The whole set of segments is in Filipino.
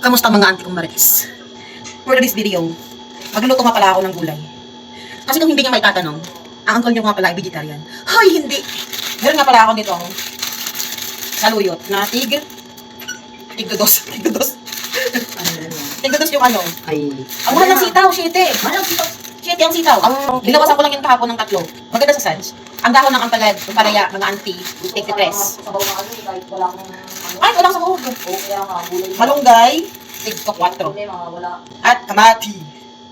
Kamusta mga auntie kong marites? For this video, magluluto nga pala ako ng gulay. Kasi kung hindi niya may tatanong, ang uncle niyo nga pala ay vegetarian. Hoy, hindi! Meron nga pala ako dito saluyot na tigdodos. Tigdodos yung ano. Ay. Ang mahal ng sitaw, 7. Mahal sitaw. 7 ang sitaw. Ginawasan ko lang yung kahapon ng 3. Maganda sa size. Ang dahon ng ampalaya, mga auntie, take the press. Ay, walang sahog. Malunggay, tig ko 4. At kamati.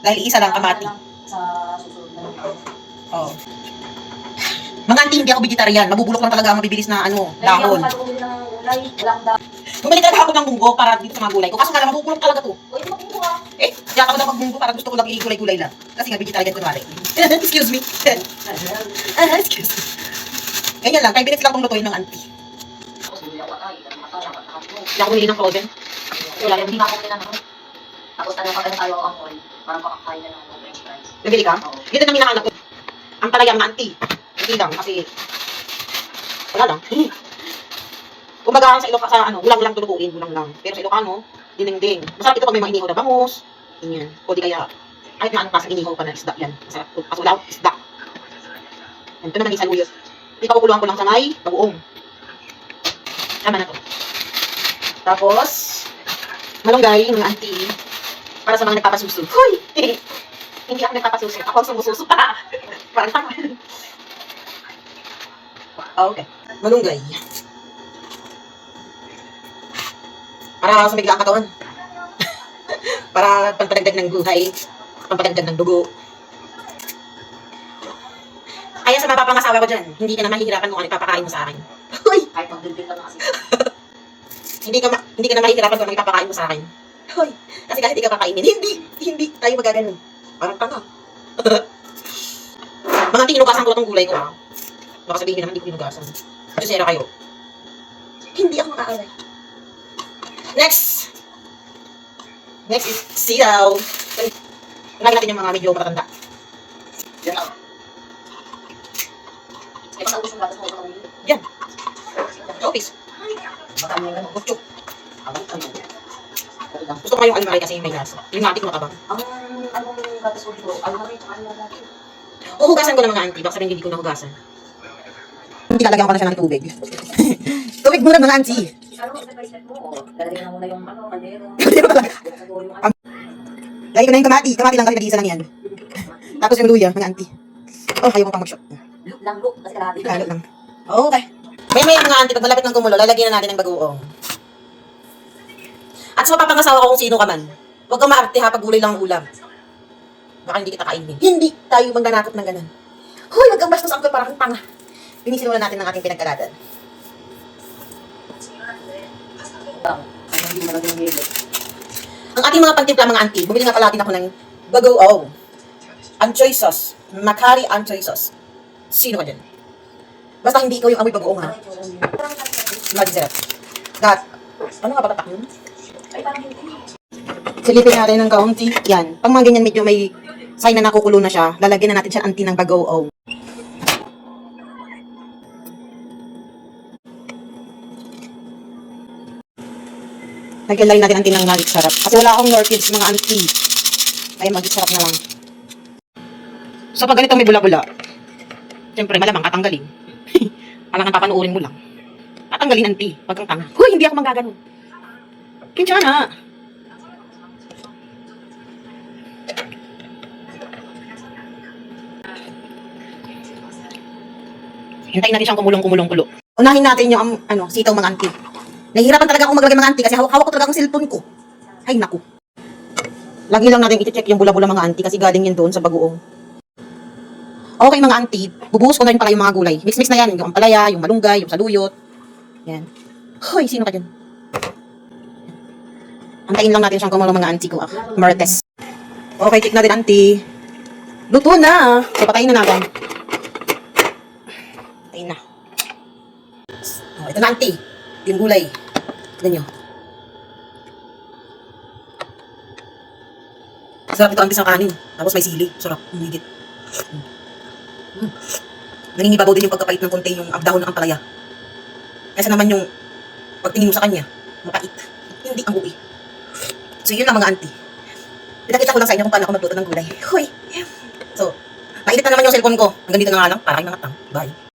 Dahil isa lang kamati. Oh. Mga auntie, hindi ako vegetarian. Mabubulok lang talaga ang mabibilis na dahon. Bumili talaga ako ng munggo para dito sa mga gulay ko. Kaso nga lang, mabubulok talaga to. Eh, kaya ako daw mag-munggo para gusto ko lang i-gulay-gulay lang. Kasi nga vegetarian ko natin. Excuse me. Excuse me. Ganyan lang, 5 minutes lang itong lutuin ng auntie. Hindi ako bumili ng frozen. Wala, hindi na ako pinanong. Tapos pagka tayo ang all, parang pakakain na ng french fries. Nabili ka? Yun din ang hinahanap ko. Ang palaya ng auntie. Hindi lang, kasi wala lang. Kumbaga sa Ilocano, ulang lang tulutuin, ulang lang. Pero sa Ilocano, dinengdeng. Masarap ito pag may mga inihaw na bangus. Ganyan. O di kaya, kahit na anong klaseng inihaw pa na isda yan. Masarap ito. Kaso wala akong isda. Yan, ito naman yung saluyot. Ipakukuluan ko lang sa may bagoong. Tama na to. Tapos, malunggay, mga auntie, para sa mga nagpapasuso. Hoy! Hindi ako nagpapasuso. Ako ang sumususo. Parang tama. Okay. Malunggay. Para sumigla ang katawan. Para pampadagdag ng buhay. Pampadagdag ng dugo. Kaya sa mapapangasawa ko dyan, hindi ka na mahihirapan kung ano ipapakain mo sa akin. Hoy! Kahit magdagdag lang kasi. Hindi ka na mahihirapan kung ano ipapakain mo sa akin. Hoy! Kasi kahit hindi ka kakainin, hindi tayo magaganon. Parang tanga. Mga tinugasan ko na itong gulay ko ha. Baka sabihin naman hindi ko tinugasan. Kasi sera kayo. Hindi ako makaalay. Next is sitaw. Lagyan natin yung mga medyo matatanda. Yan lang. May pasaubos yung gatas mo ito. Yan. Office. Baka mo yung Kutso. abang ano. Okay lang. Gusto ko nga yung almari kasi may lasa. Yung natin ko makabang. Ang anong gatas mo dito? Ano na rin, tsaka ano natin? Huhugasan ko ng mga auntie. Baka sabihin hindi ko nahugasan. Lalagyan ko na siya ng tubig. Tubig muna mga auntie. Ano, step-by-step mo. Lalagyan na muna yung kaldero. Kaldero talaga. Lagay ko na yung kamati. Kamati lang kasi nag-iisa lang yan. Tapos yung luya, mga auntie. Oh, ayaw ko pang mag-shot. Langgo, kasi kalahati. Lalo lang. Okay. Maya mga auntie, pag malapit ng kumulo, lalagyan na natin ng bagoong. At sa mapapangasawa ko kung sino ka man, huwag kang maarte ha pag gulay lang ang ulam. Baka hindi kita kainin. Hindi tayo mangganakot ng ganan. Hoy, wag kang bastos uncle, parang tanga. Pinisin muna natin ng ating pinagkaladan. Hindi mo lang yung hilo. Ang ating mga pantimpla mga auntie, bumili nga pala din ako ng bagoong. Anchoy sauce. Makari anchoy sauce. Sino ka dyan? Basta hindi ikaw yung amoy bagoong ha. Lagi sarap. Gat. Ano nga patatak yun? Ay, parang hindi. Silipin natin ng kaunti. Yan. Pag mga ganyan medyo may sign na nakukulo na siya, lalagyan na natin siya auntie ng bagoong. Lagyan natin auntie ng magic sarap. Kasi wala akong orchids mga auntie. Ay magic sarap na lang. So pag ganito may bula-bula, siyempre malamang katanggalin. Alang ang papanuurin mo lang. Katanggalin auntie. Wag kang tanga. Huy, hindi ako manggaganon. Kinsya na. Hintayin natin siyang kumulong-kulo. Unahin natin yung sitaw mga auntie. Nahihirapan talaga akong maglagay mga auntie kasi hawak ko talaga ang cellphone ko. Ay naku. Lagi lang natin i-check yung bula-bula mga auntie kasi galing yan doon sa bagoong. Okay mga auntie, bubuhos ko na rin pala yung mga gulay. Mix-mix na yan, yung ampalaya, yung malunggay, yung saluyot. Yan. Hoy, sino ka dyan? Antayin lang natin siyang kumulo mga auntie ko. Marites. Okay, check natin auntie. Luto na. So, patayin na natin. Patayin na. Oh, ito na auntie. Yung gulay. Tignan nyo. Sarap ito auntie sa kanin. Tapos may sili. Sarap. Humigit. Nangingibabaw din yung pagkapait ng konti yung dahon ng ampalaya. Kasi naman yung pagtingin mo sa kanya, mapait. Hindi ang buwi. So, yun lang mga auntie. Pinakita ko lang sa inyo kung paano ako magluto ng gulay. Hoy! So, mainit na naman yung cellphone ko. Hanggang dito na nga lang. Parang nangatang. Bye.